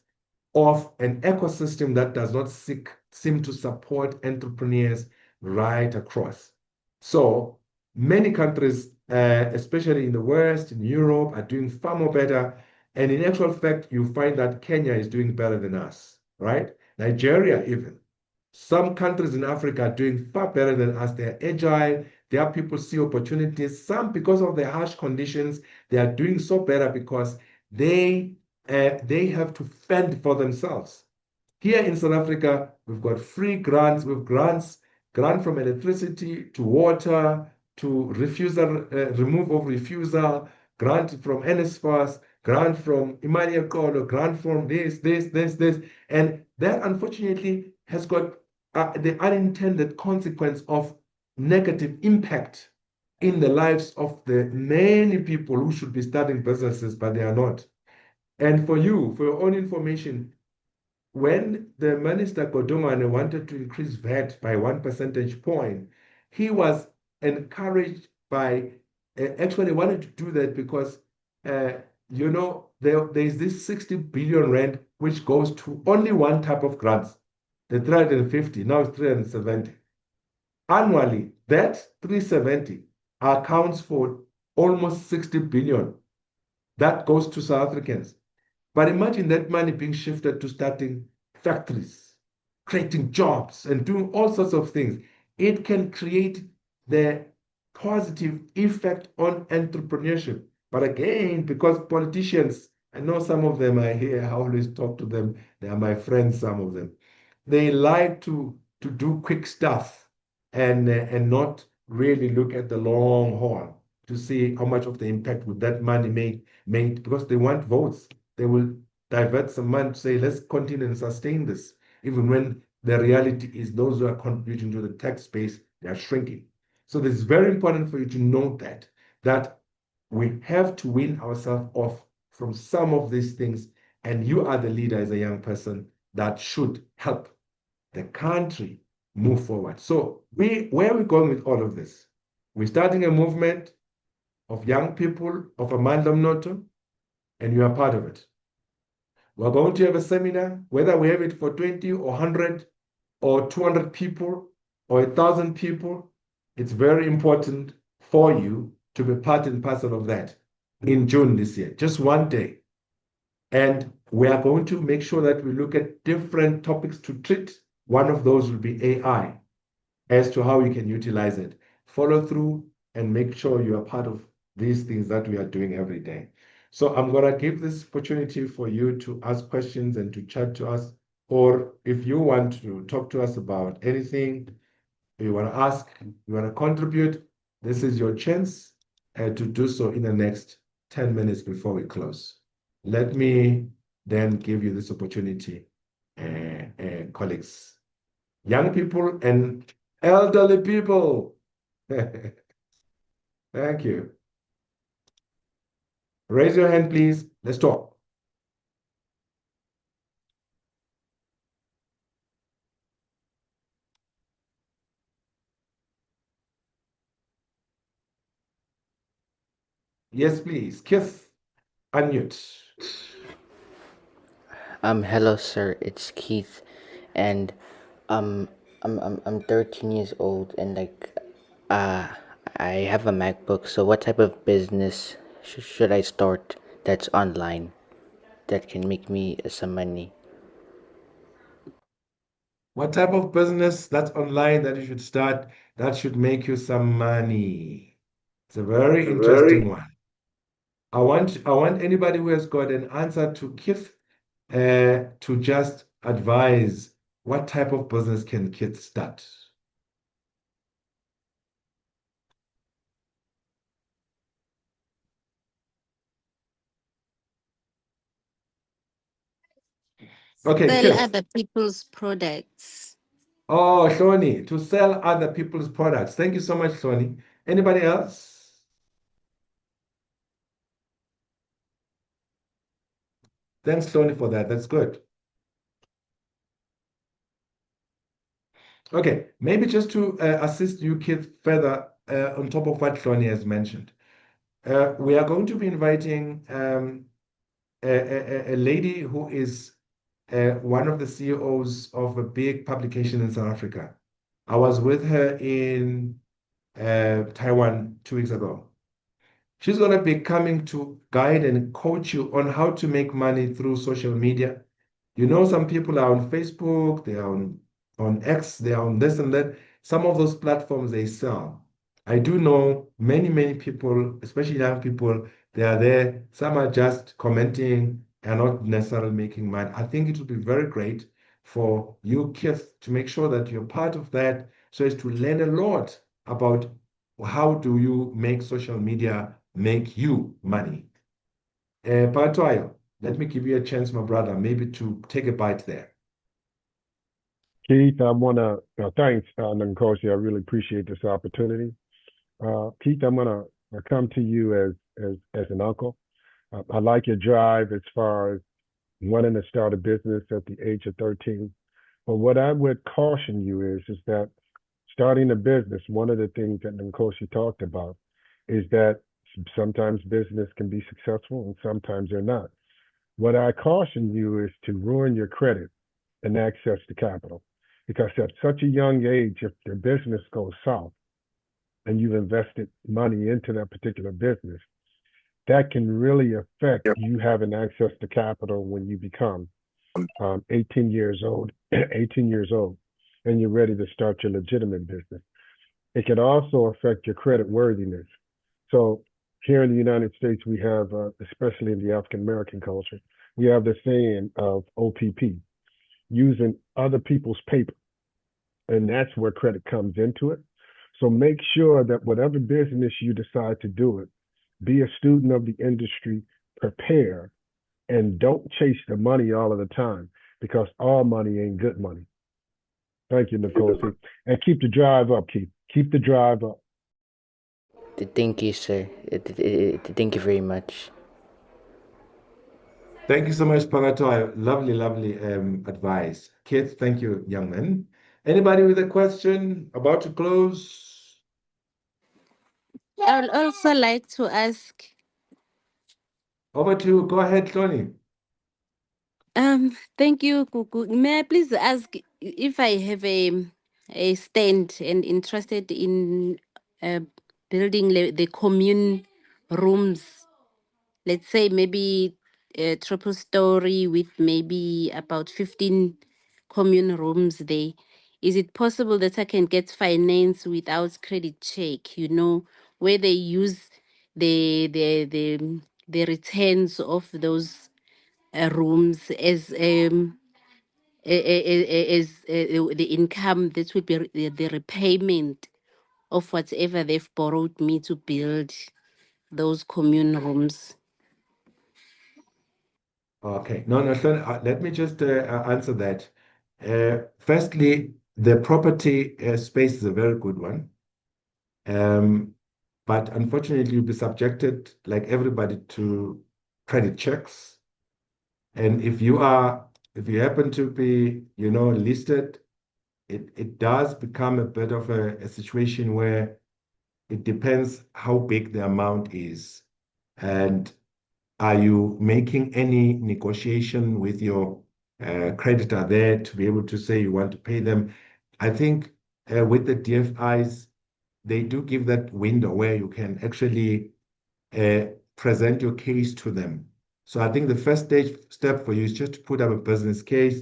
of an ecosystem that does not seem to support entrepreneurs right across. So many countries, especially in the West, in Europe, are doing far more better. And in actual fact, you find that Kenya is doing better than us, right? Nigeria, even. Some countries in Africa are doing far better than us. They're agile. Their people see opportunities. Some, because of the harsh conditions, they are doing so better because they have to fend for themselves. Here in South Africa, we've got free grants. We've grant from electricity to water to remove of refusal, grant from NSFAS, grant from Imani Ekolo, grant from this. And that unfortunately has got the unintended consequence of negative impact in the lives of the many people who should be starting businesses, but they are not. And for you, for your own information, when the Minister Godongwana wanted to increase VAT by 1 percentage point, he was encouraged by, actually wanted to do that because, there's this 60 billion rand which goes to only one type of grants, the 350, now it's 370. Annually, that 370 accounts for almost 60 billion that goes to South Africans. But imagine that money being shifted to starting factories, creating jobs, and doing all sorts of things. It can create the positive effect on entrepreneurship. But again, because politicians, I know some of them are here, I always talk to them, they are my friends, some of them. They like to do quick stuff and not really look at the long haul to see how much of the impact would that money make because they want votes. They will divert some money to say, let's continue and sustain this, even when the reality is those who are contributing to the tax base, they are shrinking. So this is very important for you to note that we have to win ourselves off from some of these things, and you are the leader as a young person that should help the country move forward. So where are we going with all of this? We're starting a movement of young people of Amandla Mnoto, and you are part of it. We're going to have a seminar, whether we have it for 20 or 100 or 200 people or 1,000 people. It's very important for you to be part and parcel of that in June this year, just one day. And we are going to make sure that we look at different topics to treat. One of those will be AI as to how you can utilize it. Follow through and make sure you are part of these things that we are doing every day. So I'm going to give this opportunity for you to ask questions and to chat to us. Or if you want to talk to us about anything, you want to ask, you want to contribute, this is your chance to do so in the next 10 minutes before we close. Let me then give you this opportunity, colleagues, young people and elderly people. Thank you. Raise your hand, please. Let's talk. Yes, please. Keith, unmute. Hello, sir. It's Keith, and um, I'm 13 years old, and uh, I have a MacBook. So, what type of business should I start that's online that can make me some money? What type of business that's online that you should start that should make you some money? It's a very interesting Very. one. I want anybody who has got an answer to Keith to just advise what type of business can kids start. Okay, Sell Keith. other people's products. Oh, Shoni, to sell other people's products. Thank you so much, Shoni. Anybody else? Thanks, Shoni, for that. That's good. Okay, maybe just to assist you kids further on top of what Shoni has mentioned. We are going to be inviting a lady who is one of the CEOs of a big publication in South Africa. I was with her in Taiwan 2 weeks ago. She's going to be coming to guide and coach you on how to make money through social media. You know, some people are on Facebook, they are on X, they are on this and that. Some of those platforms they sell. I do know many people, especially young people, they are there. Some are just commenting and not necessarily making money. I think it would be very great for you kids to make sure that you're part of that so as to learn a lot about how do you make social media make you money. Patoyo, let me give you a chance, my brother, maybe to take a bite there. Keith, I want to thanks, Nkosi. I really appreciate this opportunity. Keith, I'm going to come to you as an uncle. I like your drive as far as wanting to start a business at the age of 13. But what I would caution you is that starting a business, one of the things that Nkosi talked about is that sometimes business can be successful and sometimes they're not. What I caution you is to ruin your credit and access to capital. Because at such a young age, if the business goes south and you've invested money into that particular business, that can really affect you having access to capital when you become 18 years old, 18 years old, and you're ready to start your legitimate business. It can also affect your credit worthiness. So here in the United States, we have, especially in the African American culture, we have the saying of OPP, using other people's paper. And that's where credit comes into it. So make sure that whatever business you decide to do it, be a student of the industry, prepare, and don't chase the money all of the time because all money ain't good money. Thank you, Nicole. And keep the drive up, Keith. Keep the drive up. Thank you, sir. Thank you very much. Thank you so much, Patoyo. Lovely advice. Kids, thank you, young man. Anybody with a question about to close? I would also like to ask, Over to you. Go ahead, Tony. thank you, Kuku. May I please ask if I have a stand and interested in uh, building the commune rooms, let's say maybe a triple story with maybe about 15 commune rooms there. Is it possible that I can get finance without credit check, where they use the returns of those rooms as the income that would be the repayment of whatever they've borrowed me to build those commune rooms? Okay. No, Tony, let me just answer that. Firstly, the property space is a very good one. Um, but unfortunately, you'll be subjected, like everybody, to credit checks. And if you happen to be, listed, it does become a bit of a situation where it depends how big the amount is. And are you making any negotiation with your creditor there to be able to say you want to pay them? I think with the DFIs, they do give that window where you can actually uh, present your case to them. So I think the first step for you is just to put up a business case,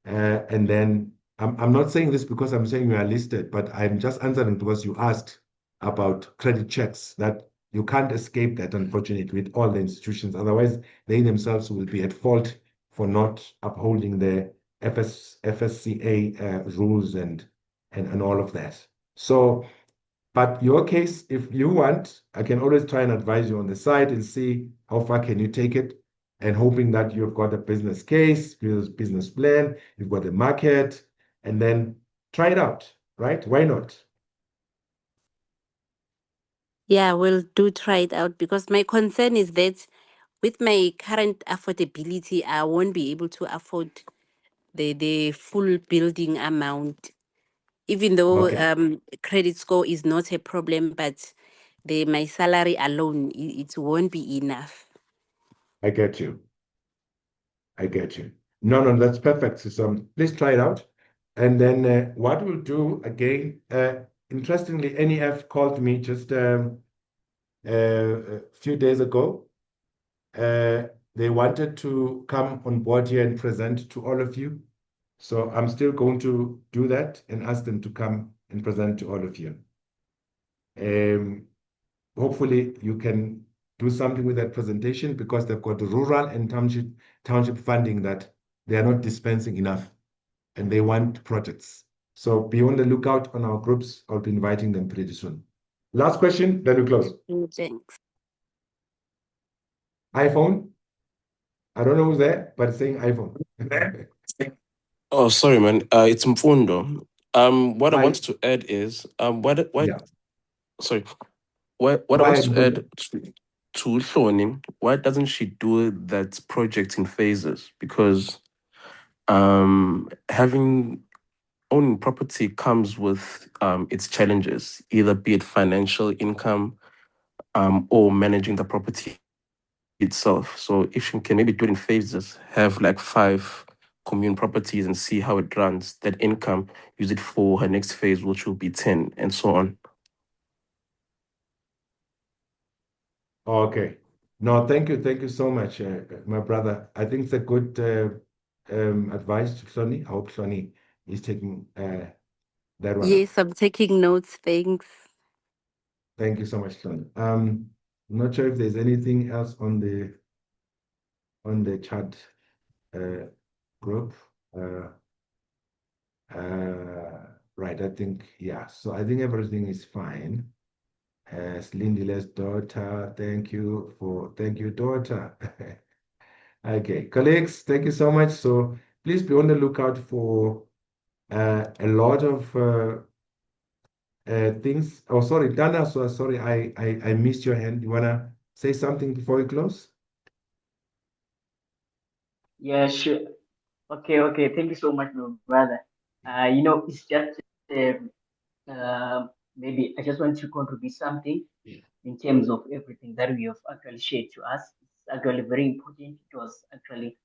and then I'm not saying this because I'm saying you are listed, but I'm just answering because you asked about credit checks that you can't escape that, unfortunately, with all the institutions. Otherwise, they themselves will be at fault for not upholding the FSCA rules and all of that. So but your case, if you want, I can always try and advise you on the side and see how far can you take it, and hoping that you've got a business case, business plan, you've got a market, and then try it out, right? Why not? Yeah, we'll do try it out because my concern is that with my current affordability, I won't be able to afford the full building amount. Even though Okay, credit score is not a problem, but my salary alone, it won't be enough. I get you. I get you. No, no, that's perfect. So please try it out. And then what we'll do again, interestingly, NEF called me just a few days ago. They wanted to come on board here and present to all of you. So I'm still going to do that and ask them to come and present to all of you. Um, Hopefully you can do something with that presentation because they've got rural and township funding that they are not dispensing enough and they want projects. So be on the lookout on our groups. I'll be inviting them pretty soon. Last question, then we close. Thanks. iPhone. I don't know who's there, but it's saying iPhone. Oh, sorry, man. It's Mfundo. What I Hi. wanted to add is, Yeah. sorry, what Go I wanted ahead, to Mfundo. add to Hloni, why doesn't she do that project in phases? Because having owning property comes with its challenges, either be it financial income, or managing the property itself. So if you can maybe do it in phases, have like 5 commune properties and see how it runs, that income, use it for her next phase, which will be 10, and so on. Okay. No, thank you. Thank you so much, my brother. I think it's a good advice to Hloni. I hope Hloni is taking that one up. Yes, I'm taking notes. Thanks. Thank you so much, Hloni. I'm not sure if there's anything else on the chat group. Uh, right, I think, yeah. So I think everything is fine. Lindy's daughter, thank you, daughter. Okay, colleagues, thank you so much. So please be on the lookout for a lot of things. Oh, sorry, Dana. So sorry, I missed your hand. You wanna say something before we close? Yeah, sure. Okay. Thank you so much, my brother. It's just um, maybe I just want to contribute something in terms of everything that we have actually shared to us. It's actually very important. It was actually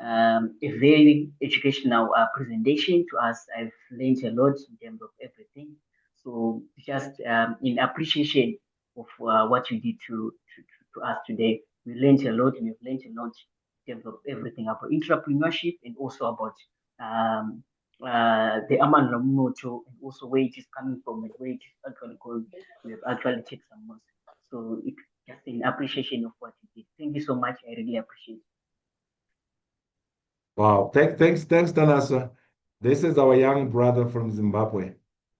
a very educational presentation to us. I've learned a lot in terms of everything. So just in appreciation of what you did to us today, we learned a lot. We've learned a lot in terms of everything about entrepreneurship and also about um, the Aman Lamunoto and also where it is coming from and where it is actually going. We have actually taken some notes. So it just in appreciation of what you did. Thank you so much. I really appreciate it. Wow, thanks, Danasa. This is our young brother from Zimbabwe.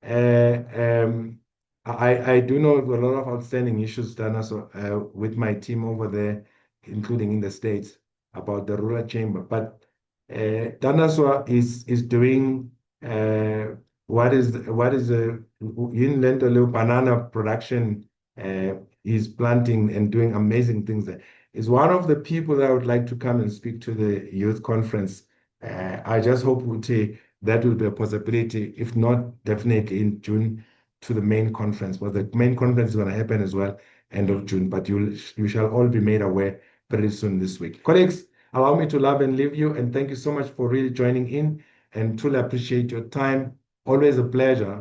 Uh, um, I do know a lot of outstanding issues, Danasa, with my team over there, including in the States, about the rural chamber. But Danaswa is doing what is the Inland banana production He's planting and doing amazing things there. He's one of the people that I would like to come and speak to the youth conference. I just hope that will be a possibility, if not definitely in June, to the main conference. But the main conference is going to happen as well, end of June. But you shall all be made aware very soon this week. Colleagues, allow me to love and leave you, and thank you so much for really joining in, and truly appreciate your time. Always a pleasure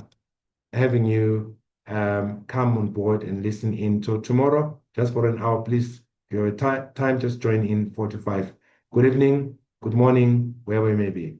having you come on board and listen in. So tomorrow, just for an hour, please, if you have time, just join in 45. Good evening, good morning, wherever you may be.